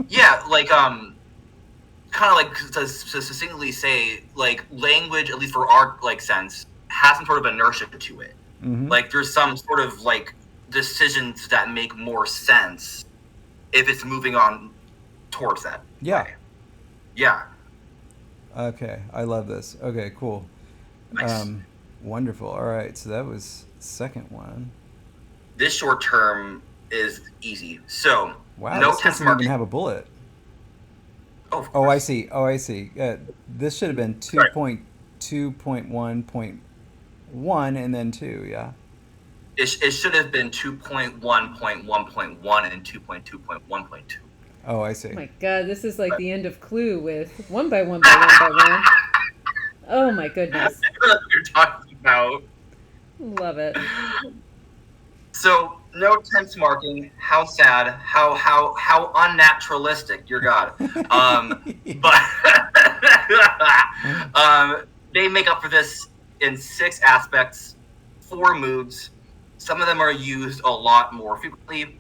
Yeah, like kind of like to succinctly say, like language, at least for our like sense, has some sort of inertia to it. Like there's some sort of like decisions that make more sense if it's moving on towards that. Yeah. way. Yeah. Okay, I love this. Okay, cool. Nice. Wonderful. All right, so that was second one. This short term is easy. So Wow, no this tense doesn't marking. even have a bullet. Oh, of Oh, I course. see. Oh, I see. This should have been Right. 2.2.1.1 and then 2, yeah? It should have been 2.1.1.1 and 2.2.1.2. Oh, I see. Oh my god, this is like the end of Clue with 1 by 1 by 1 by 1. Oh my goodness. I don't know what you're talking about. Love it. So no tense marking. How sad. How unnaturalistic. Your God. But they make up for this in 6 aspects, 4 moods. Some of them are used a lot more frequently.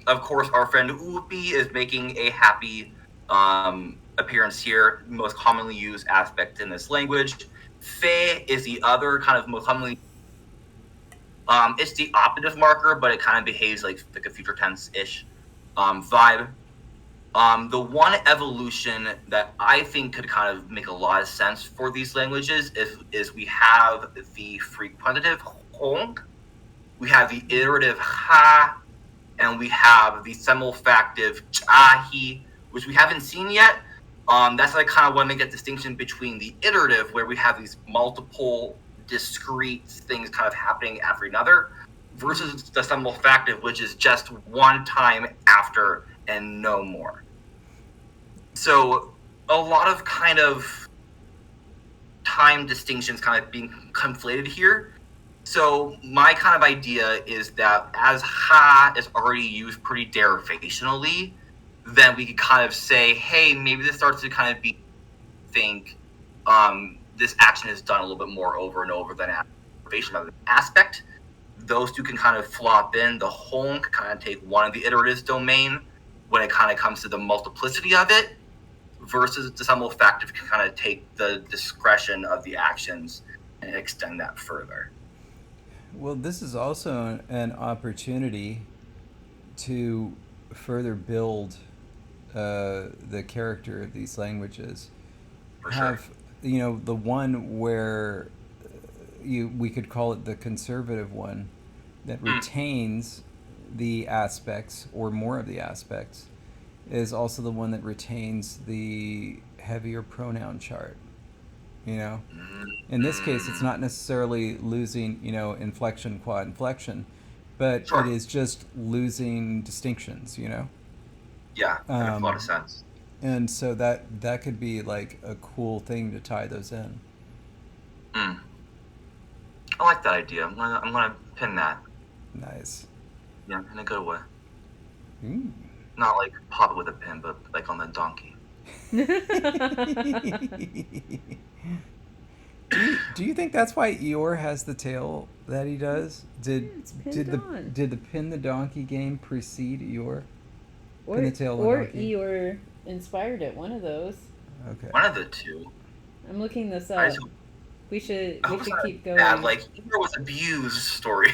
Of course, our friend Upi is making a happy appearance here. Most commonly used aspect in this language. Fe is the other kind of most commonly. It's the operative marker, but it kind of behaves like a future tense-ish vibe. The one evolution that I think could kind of make a lot of sense for these languages is we have the frequentative hong, we have the iterative ha, and we have the semifactive chahi, which we haven't seen yet. That's like kind of want to make that distinction between the iterative, where we have these multiple discrete things kind of happening after another, versus the semifactive, which is just one time after and no more. So a lot of kind of time distinctions kind of being conflated here. So my kind of idea is that as ha is already used pretty derivationally, then we could kind of say, hey, maybe this starts to kind of be think this action is done a little bit more over and over than derivation of an aspect. Those two can kind of flop in. The home can kind of take one of the iteratives domain when it kind of comes to the multiplicity of it, versus the semifactive can kind of take the discretion of the actions and extend that further. Well, this is also an opportunity to further build the character of these languages. For Have sure. you know, the one where we could call it the conservative one that retains the aspects or more of the aspects is also the one that retains the heavier pronoun chart. You know, in this case, it's not necessarily losing, you know, inflection, quad inflection, but Sure. it is just losing distinctions, you know? Yeah, that makes a lot of sense. And so that could be like a cool thing to tie those in. I like that idea. I'm gonna pin that. Nice. Yeah, in a good way. Ooh. Not like pop it with a pin, but like on the donkey. Do you think that's why Eeyore has the tail that he does? It's pinned on. Did the pin the donkey game precede Eeyore? Or Pin the tail on or donkey. Eeyore inspired it. One of those. Okay. One of the two. I'm looking this I up. just- We should I hope it's not keep going. bad, like Eeyore was abused story.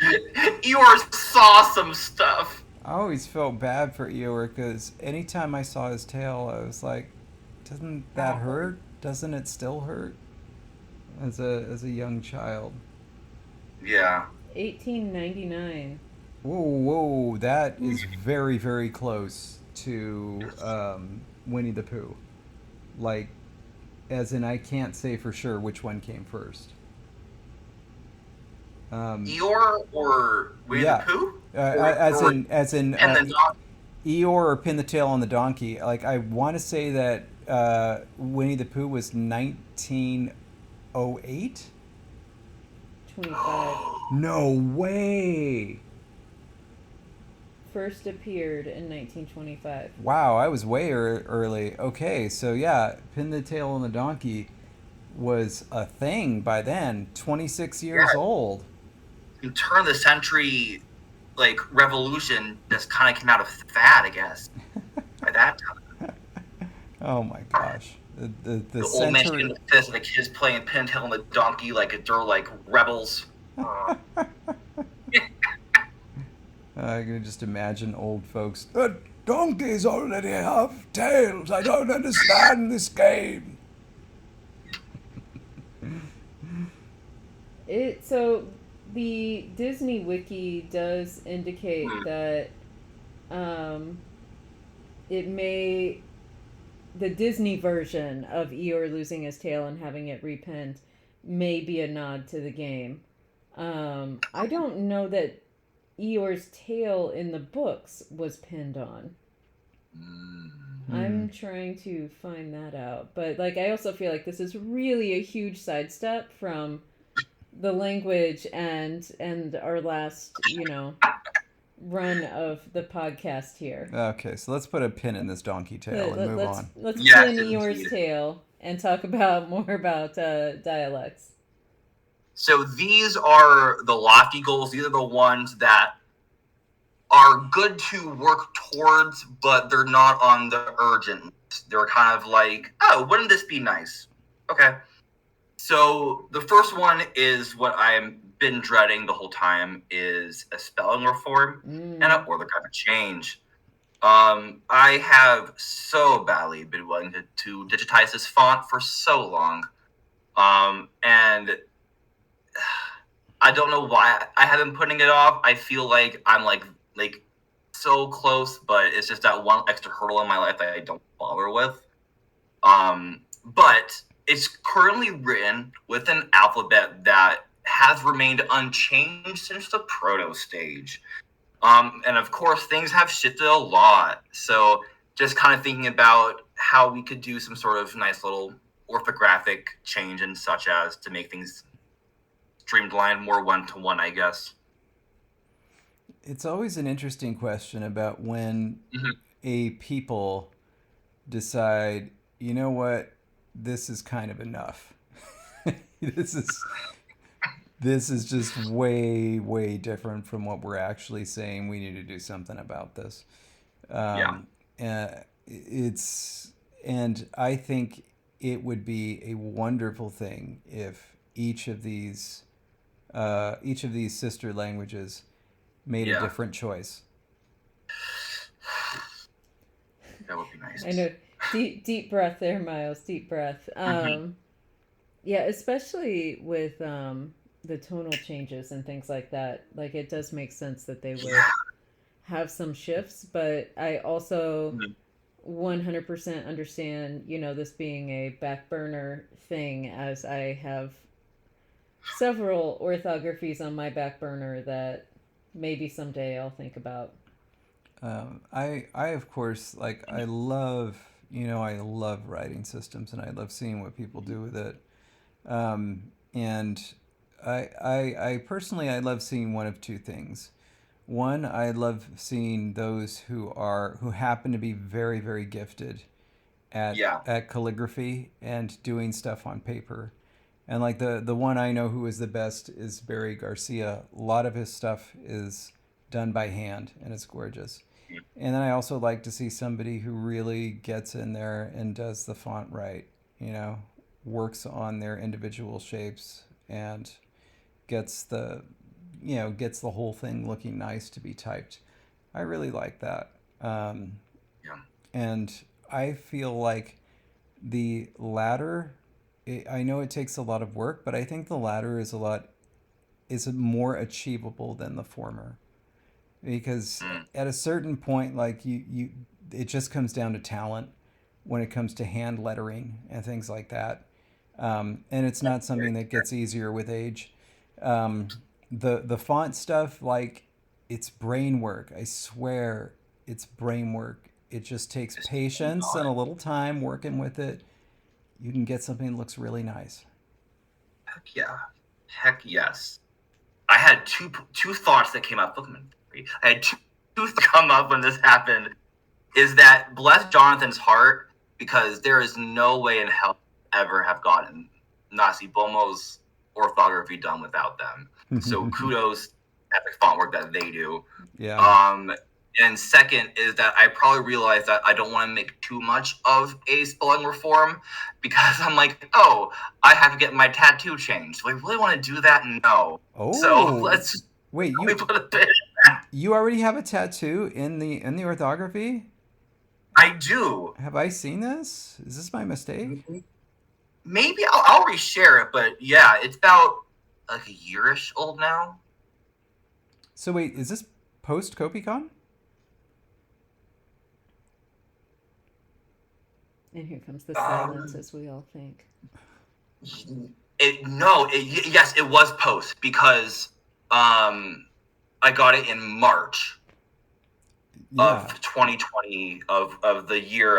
Eeyore saw some stuff. I always felt bad for Eeyore because anytime I saw his tail, I was like, doesn't that hurt? Doesn't it still hurt? As a young child. Yeah. 1899. Whoa, whoa, that is very, very close to Winnie the Pooh. Like, as in, I can't say for sure which one came first. Eeyore or Winnie Yeah, the Pooh? as in, And the dog. Eeyore or Pin the Tail on the Donkey. Like, I want to say that Winnie the Pooh was 1908. 25. No way! First appeared in 1925. Wow, I was way early. Okay, so yeah, Pin the Tail on the Donkey was a thing by then. 26 years old. In turn of the century, like revolution, just kind of came out of fad, I guess. By that time, Oh my gosh. The old man century. shooting the fist, and the kids playing pin tail on the donkey like they're like rebels. I can just imagine old folks. The donkeys already have tails. I don't understand this game. So the Disney wiki does indicate that it may the Disney version of Eeyore losing his tail and having it repinned may be a nod to the game. I don't know that Eeyore's tail in the books was pinned on. I'm trying to find that out. But like I also feel like this is really a huge sidestep from the language and our last, run of the podcast here. Okay, so let's put a pin in this donkey tail and move on. Let's Yes, pin Eeyore's indeed. tail and talk about more about dialects. So these are the lofty goals. These are the ones that are good to work towards, but they're not on the urgent list. They're kind of like, oh, wouldn't this be nice? Okay. So the first one is what I've been dreading the whole time is a spelling reform and an orthographic change. I have so badly been wanting to digitize this font for so long. And I don't know why I haven't putting it off. I feel like I'm like so close, but it's just that one extra hurdle in my life that I don't bother with. But it's currently written with an alphabet that has remained unchanged since the proto stage. And of course, things have shifted a lot. So just kind of thinking about how we could do some sort of nice little orthographic change and such as to make things streamlined, more one-to-one, I guess. It's always an interesting question about when a people decide, you know what, this is kind of enough. this is just way, way different from what we're actually saying. We need to do something about this. And I think it would be a wonderful thing if each of these sister languages made a different choice. That would be nice. I know. Deep breath there, Miles. Deep breath. Yeah, especially with the tonal changes and things like that. Like, it does make sense that they would have some shifts, but I also 100% understand, this being a back burner thing, as I have several orthographies on my back burner that maybe someday I'll think about. I of course, like, I love writing systems, and I love seeing what people do with it. And I personally, I love seeing one of two things. One, I love seeing those who happen to be very, very gifted at calligraphy and doing stuff on paper. And like the one I know who is the best is Barry Garcia. A lot of his stuff is done by hand, and it's gorgeous. And then I also like to see somebody who really gets in there and does the font right, works on their individual shapes and gets the gets the whole thing looking nice to be typed. I really like that. Yeah. And I feel like the latter, I know it takes a lot of work, but I think the latter is more achievable than the former. Because at a certain point, like it just comes down to talent when it comes to hand lettering and things like that. And it's not something that gets easier with age. The font stuff, like, it's brain work. I swear, it's brain work. It just takes patience and a little time working with it. You can get something that looks really nice. Heck yeah. Heck yes. I had two thoughts that came up. Look, I had two come up when this happened. Is that bless Jonathan's heart, because there is no way in hell ever have gotten Nasi Bomo's orthography done without them. So kudos at the font work that they do. Yeah. And second is that I probably realized that I don't want to make too much of a spelling reform, because I'm like, oh, I have to get my tattoo changed. Do I really want to do that? No. Oh. So let's wait. put a bit. You already have a tattoo in the orthography? I do. Have I seen this? Is this my mistake? Maybe I'll reshare it, but yeah, it's about like a yearish old now. So wait, is this post CopyCon? And here comes the silence, as we all think. Yes, it was post, because I got it in March of 2020 of the year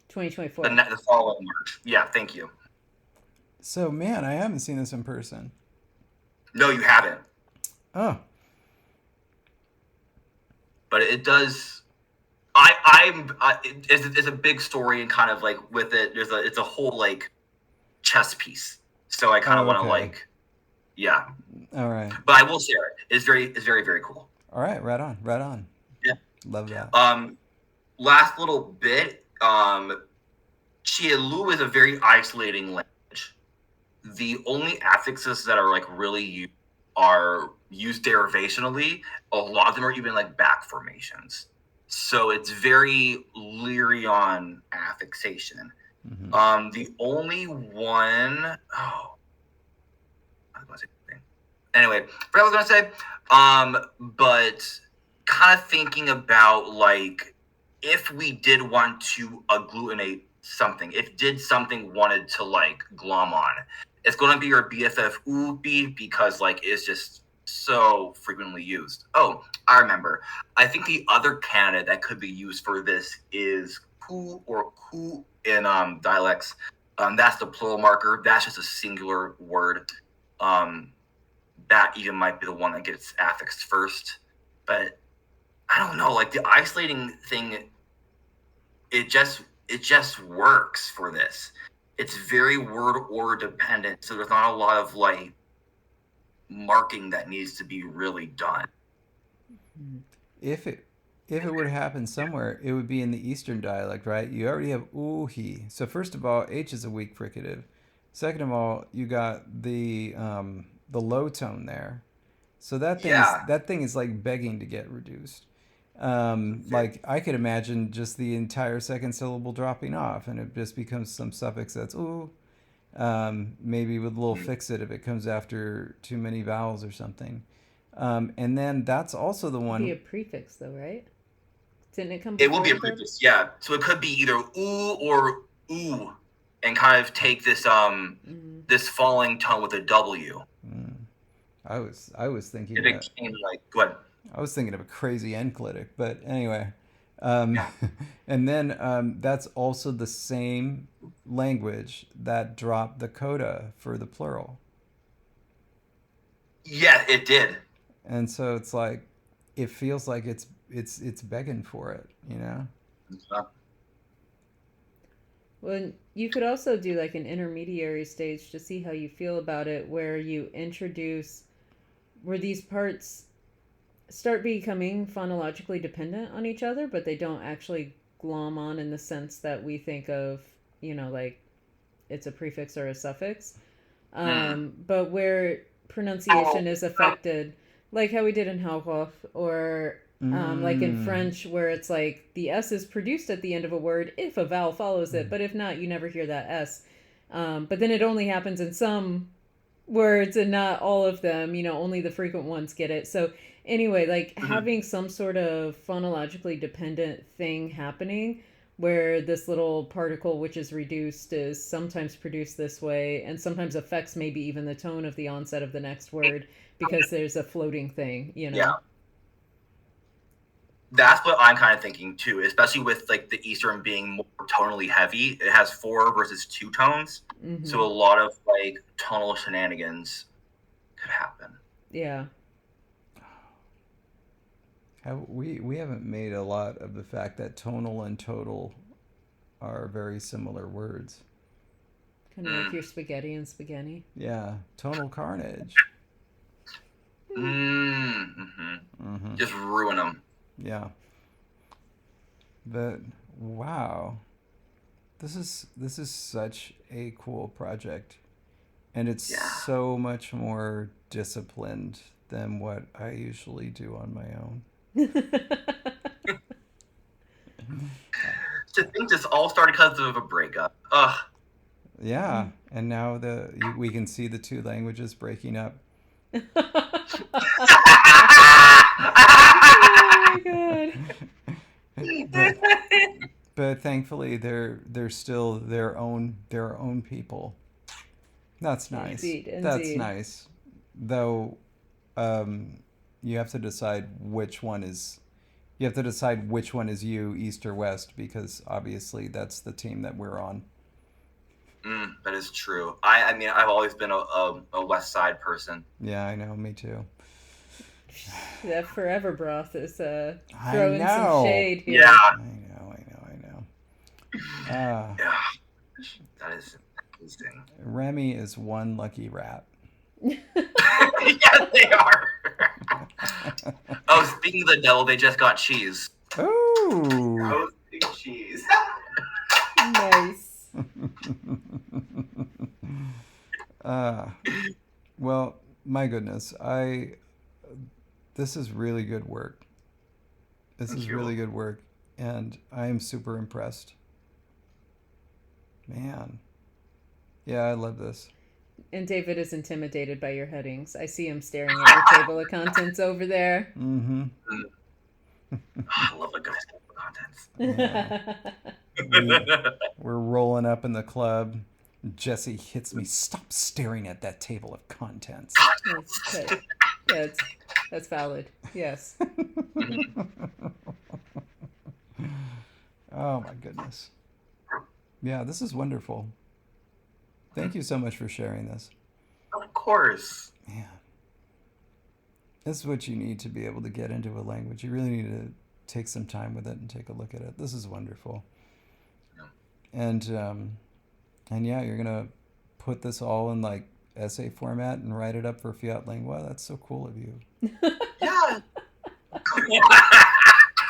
2024. The following March. Yeah, thank you. So man, I haven't seen this in person. No, you haven't. Oh. But it does. It's a big story, and kind of like with it, it's a whole like chess piece. So I kind of want to like, yeah. All right. But I will share it. It's very, very cool. All right, right on. Yeah, love that. Last little bit. Chielúú is a very isolating language. The only affixes that are like really used are used derivationally. A lot of them are even like back formations. So it's very leery on affixation. Mm-hmm. The only one, anyway, forgot what I was gonna say. But kind of thinking about like if we did want to agglutinate something, if did something wanted to like glom on, it's gonna be your BFF oopi, because like it's just so frequently used. Oh, I remember. I think the other candidate that could be used for this is ku or ku in dialects. That's the plural marker. That's just a singular word. That even might be the one that gets affixed first. But I don't know. Like the isolating thing, it just works for this. It's very word order dependent, so there's not a lot of like marking that needs to be really done. If it were to happen somewhere, it would be in the Eastern dialect, right? You already have oohi. So first of all, H is a weak fricative. Second of all, you got the low tone there. So that thing is like begging to get reduced. Like I could imagine just the entire second syllable dropping off, and it just becomes some suffix that's ooh. Maybe with a little fix-it if it comes after too many vowels or something. And then that's also the one. It'd be a prefix, though, right? Didn't it come? It will be a prefix, yeah. So it could be either ooh or ooh, and kind of take this this falling tone with a W. I was thinking. It became like, go ahead. I was thinking of a crazy enclitic, but anyway. And then that's also the same language that dropped the coda for the plural. Yeah, it did. And so it's like, it feels like it's begging for it, you know? Well, you could also do like an intermediary stage to see how you feel about it, where you introduce, where these parts start becoming phonologically dependent on each other, but they don't actually glom on in the sense that we think of, like it's a prefix or a suffix. But where pronunciation is affected like how we did in Hauhof, or like in French, where it's like the S is produced at the end of a word if a vowel follows it, but if not, you never hear that S. But then it only happens in some words and not all of them. Only the frequent ones get it. So anyway, like having some sort of phonologically dependent thing happening where this little particle which is reduced is sometimes produced this way and sometimes affects maybe even the tone of the onset of the next word because there's a floating thing. Yeah. That's what I'm kind of thinking too, especially with like the Eastern being more tonally heavy. It has 4 versus 2 tones, so a lot of like tonal shenanigans could happen. Yeah. We haven't made a lot of the fact that tonal and total are very similar words. Kind of like your spaghetti and spaghetti. Yeah, tonal carnage. Just ruin them. Yeah. But wow, this is such a cool project, and it's so much more disciplined than what I usually do on my own. To think this all started because of a breakup. Ugh. Yeah, and now we can see the 2 languages breaking up. Oh my god. But thankfully they're still their own people. That's nice. Indeed. That's nice. Though you have to decide which one is you, East or West, because obviously that's the team that we're on. That is true. I mean, I've always been a West Side person. Yeah, I know. Me too. That forever broth is throwing some shade here. Yeah. I know. Yeah. That is interesting. Remy is one lucky rat. Yes, they are. Oh, speaking of the devil, they just got cheese. Ooh. Roasted cheese. Nice. Well, my goodness, this is really good work. Really good work, and I am super impressed. Man. Yeah, I love this. And David is intimidated by your headings. I see him staring at your table of contents over there. Mm-hmm. I love a good table of contents. Yeah. We're rolling up in the club. Jesse hits me. Stop staring at that table of contents. That's valid. Yes. Oh my goodness. Yeah, this is wonderful. Thank you so much for sharing this. Of course. Man. This is what you need to be able to get into a language. You really need to take some time with it and take a look at it. This is wonderful. Yeah. And yeah, you're gonna put this all in like essay format and write it up for Fiat Lingua. That's so cool of you. Yeah.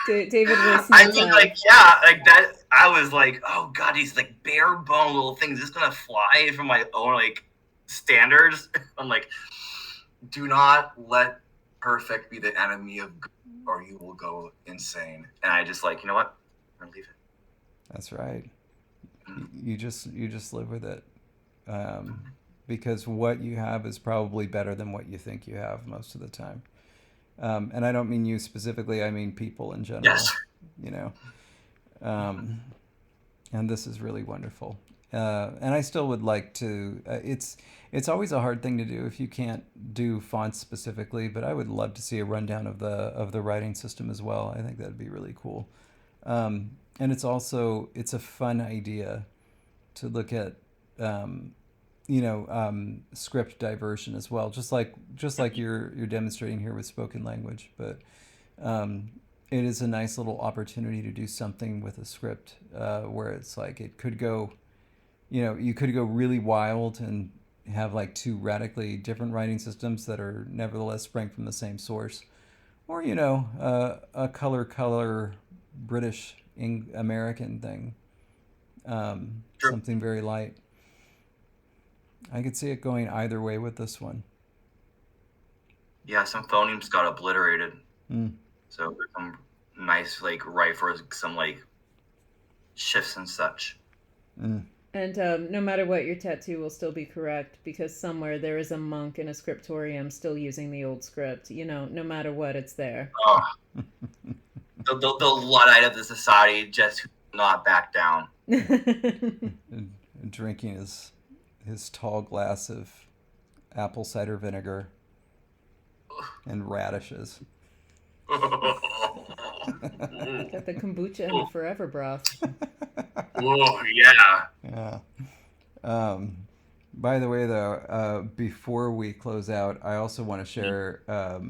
David was. I mean, like that. I was like, oh god, these like bare bone little things. Is this gonna fly from my own like standards? I'm like, do not let perfect be the enemy of good, or you will go insane. And I just like, you know what? I'm gonna leave it. That's right. You just live with it, because what you have is probably better than what you think you have most of the time. And I don't mean you specifically. I mean people in general. Yes. You know. And this is really wonderful. And I still would like to. It's always a hard thing to do if you can't do fonts specifically. But I would love to see a rundown of the writing system as well. I think that'd be really cool. And it's a fun idea to look at, script diversion as well, just like you're demonstrating here with spoken language. But it is a nice little opportunity to do something with a script where it's like it could go, you could go really wild and have like 2 radically different writing systems that are nevertheless sprang from the same source, or a color British American thing, something very light. I could see it going either way with this one. Yeah, some phonemes got obliterated. Mm. So there's some nice, like, right for some, like, shifts and such. Mm. And no matter what, your tattoo will still be correct because somewhere there is a monk in a scriptorium still using the old script. You know, no matter what, it's there. Oh. the Luddite of the society just not back down. And drinking his tall glass of apple cider vinegar and radishes. Got the kombucha and the forever broth. Oh, yeah. Yeah. By the way, though, before we close out, I also want to share a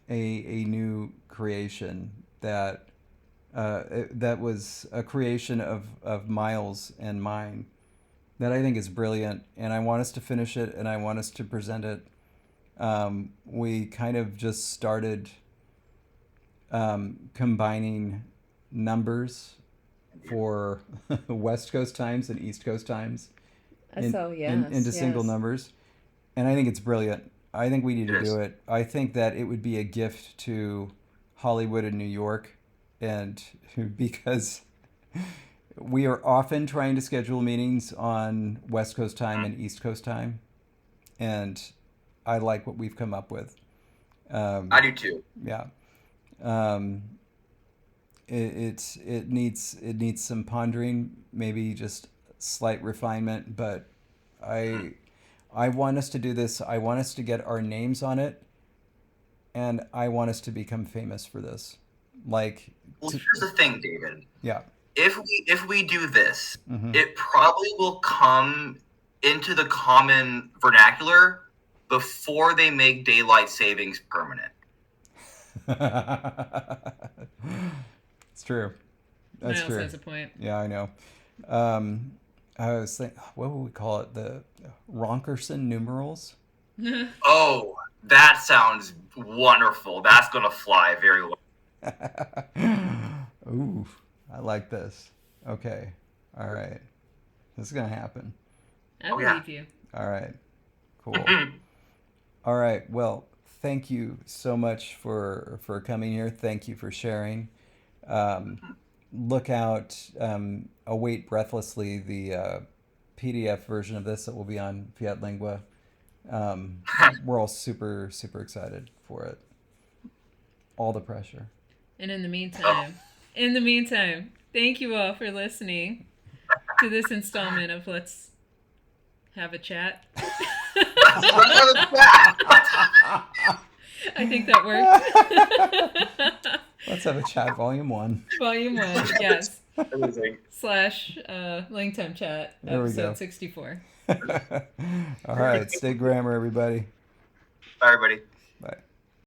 new creation that was a creation of Miles and mine that I think is brilliant, and I want us to finish it and I want us to present it. We kind of just started combining numbers for West Coast times and East Coast times into single numbers. And I think it's brilliant. I think we need to do it. I think that it would be a gift to Hollywood and New York, and because we are often trying to schedule meetings on West Coast time and East Coast time, and I like what we've come up with. I do too. Yeah. It needs some pondering, maybe just slight refinement, but I want us to do this. I want us to get our names on it, and I want us to become famous for this. Like, here's the thing, David. Yeah. If we do this, it probably will come into the common vernacular before they make daylight savings permanent. It's true. That's true. Has a point. Yeah, I know. I was thinking, what would we call it? The Ronkerson numerals? Oh, that sounds wonderful. That's going to fly very well. Ooh, I like this. Okay. All right. This is going to happen. I believe you. All right. Cool. All right. Well, thank you so much for coming here. Thank you for sharing. Look out, await breathlessly the PDF version of this that will be on Fiat Lingua. We're all super, super excited for it. All the pressure. And in the meantime, thank you all for listening to this installment of Let's Have a Chat. I think that worked. Let's Have a Chat, Volume 1. Volume 1, yes. Amazing. / LangTime Chat, episode 64. All right, stay grammar, everybody. Bye, everybody. Bye.